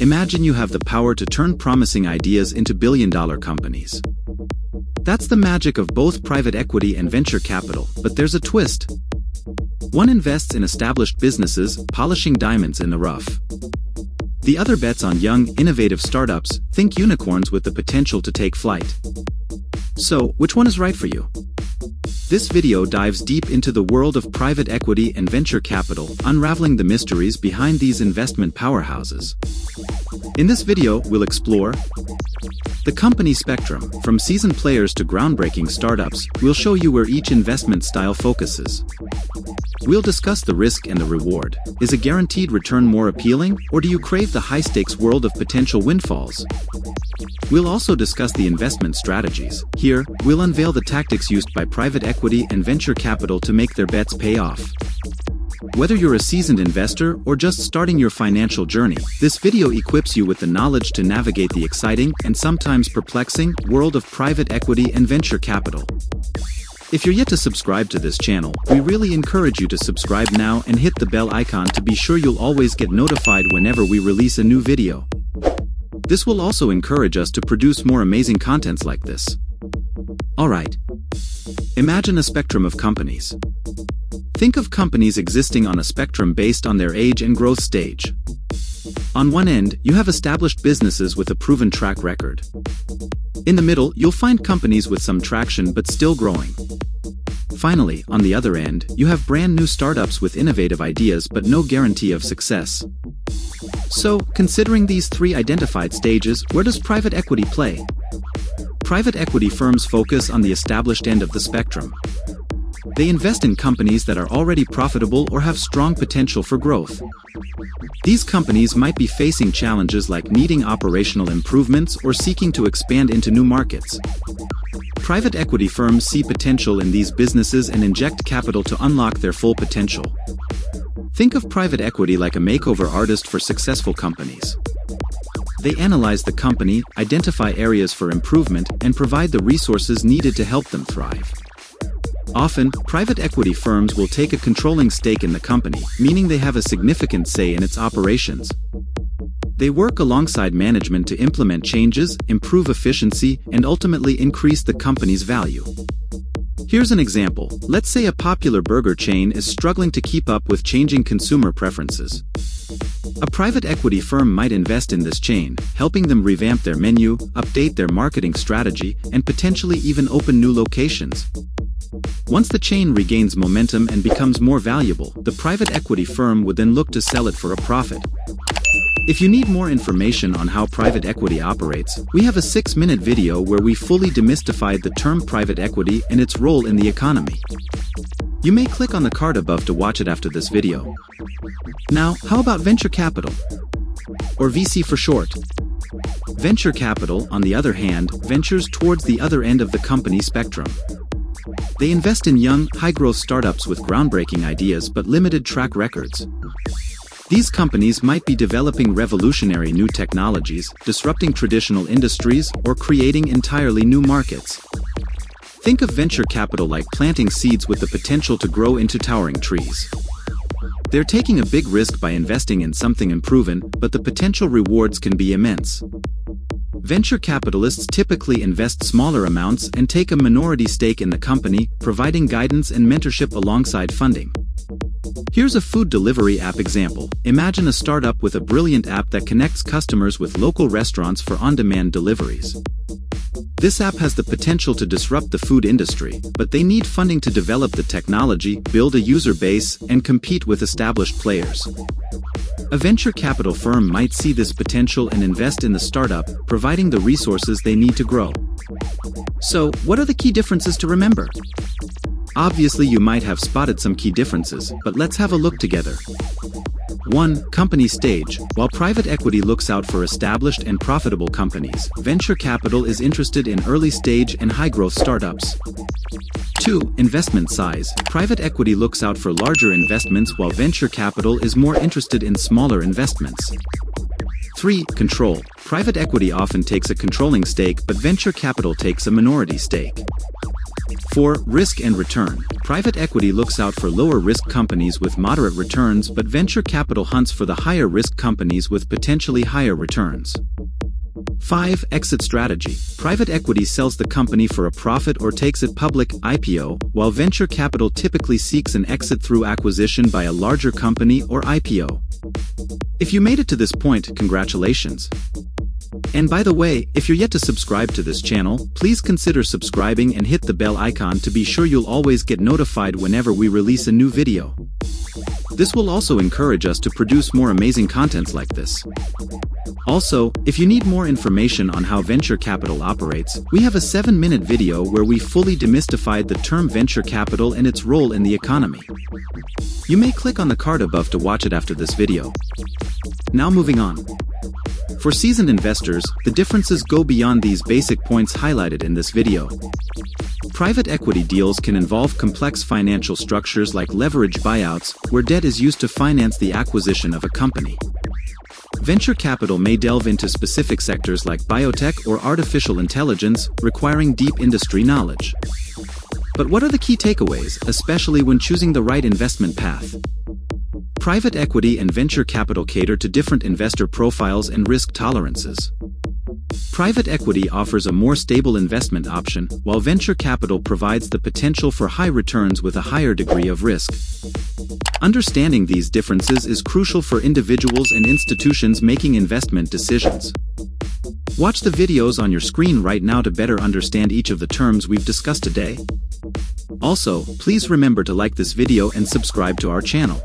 Imagine you have the power to turn promising ideas into billion-dollar companies. That's the magic of both private equity and venture capital, but there's a twist. One invests in established businesses, polishing diamonds in the rough. The other bets on young, innovative startups, think unicorns with the potential to take flight. So, which one is right for you? This video dives deep into the world of private equity and venture capital, unraveling the mysteries behind these investment powerhouses. In this video, we'll explore the company spectrum, from seasoned players to groundbreaking startups. We'll show you where each investment style focuses. We'll discuss the risk and the reward. Is a guaranteed return more appealing, or do you crave the high-stakes world of potential windfalls? We'll also discuss the investment strategies. Here, we'll unveil the tactics used by private equity and venture capital to make their bets pay off. Whether you're a seasoned investor or just starting your financial journey, this video equips you with the knowledge to navigate the exciting and sometimes perplexing world of private equity and venture capital. If you're yet to subscribe to this channel, we really encourage you to subscribe now and hit the bell icon to be sure you'll always get notified whenever we release a new video. This will also encourage us to produce more amazing contents like this. Alright. Imagine a spectrum of companies. Think of companies existing on a spectrum based on their age and growth stage. On one end, you have established businesses with a proven track record. In the middle, you'll find companies with some traction but still growing. Finally, on the other end, you have brand new startups with innovative ideas but no guarantee of success. So, considering these three identified stages, where does private equity play? Private equity firms focus on the established end of the spectrum. They invest in companies that are already profitable or have strong potential for growth. These companies might be facing challenges like needing operational improvements or seeking to expand into new markets. Private equity firms see potential in these businesses and inject capital to unlock their full potential. Think of private equity like a makeover artist for successful companies. They analyze the company, identify areas for improvement, and provide the resources needed to help them thrive. Often, private equity firms will take a controlling stake in the company, meaning they have a significant say in its operations. They work alongside management to implement changes, improve efficiency, and ultimately increase the company's value. Here's an example. Let's say a popular burger chain is struggling to keep up with changing consumer preferences. A private equity firm might invest in this chain, helping them revamp their menu, update their marketing strategy, and potentially even open new locations. Once the chain regains momentum and becomes more valuable, the private equity firm would then look to sell it for a profit. If you need more information on how private equity operates, we have a 6-minute video where we fully demystified the term private equity and its role in the economy. You may click on the card above to watch it after this video. Now, how about venture capital? Or VC for short. Venture capital, on the other hand, ventures towards the other end of the company spectrum. They invest in young, high-growth startups with groundbreaking ideas but limited track records. These companies might be developing revolutionary new technologies, disrupting traditional industries, or creating entirely new markets. Think of venture capital like planting seeds with the potential to grow into towering trees. They're taking a big risk by investing in something unproven, but the potential rewards can be immense. Venture capitalists typically invest smaller amounts and take a minority stake in the company, providing guidance and mentorship alongside funding. Here's a food delivery app example. Imagine a startup with a brilliant app that connects customers with local restaurants for on-demand deliveries. This app has the potential to disrupt the food industry, but they need funding to develop the technology, build a user base, and compete with established players. A venture capital firm might see this potential and invest in the startup, providing the resources they need to grow. So, what are the key differences to remember? Obviously, you might have spotted some key differences, but let's have a look together. 1. Company stage. While private equity looks out for established and profitable companies, venture capital is interested in early-stage and high-growth startups. 2. Investment size. Private equity looks out for larger investments while venture capital is more interested in smaller investments. 3. Control. Private equity often takes a controlling stake, but venture capital takes a minority stake. 4. Risk and return. Private equity looks out for lower-risk companies with moderate returns, but venture capital hunts for the higher-risk companies with potentially higher returns. 5. Exit strategy. Private equity sells the company for a profit or takes it public (IPO), while venture capital typically seeks an exit through acquisition by a larger company or IPO. If you made it to this point, congratulations. And by the way, if you're yet to subscribe to this channel, please consider subscribing and hit the bell icon to be sure you'll always get notified whenever we release a new video. This will also encourage us to produce more amazing contents like this. Also, if you need more information on how venture capital operates, we have a 7-minute video where we fully demystified the term venture capital and its role in the economy. You may click on the card above to watch it after this video. Now moving on. For seasoned investors, the differences go beyond these basic points highlighted in this video. Private equity deals can involve complex financial structures like leverage buyouts, where debt is used to finance the acquisition of a company. Venture capital may delve into specific sectors like biotech or artificial intelligence, requiring deep industry knowledge. But what are the key takeaways, especially when choosing the right investment path? Private equity and venture capital cater to different investor profiles and risk tolerances. Private equity offers a more stable investment option, while venture capital provides the potential for high returns with a higher degree of risk. Understanding these differences is crucial for individuals and institutions making investment decisions. Watch the videos on your screen right now to better understand each of the terms we've discussed today. Also, please remember to like this video and subscribe to our channel.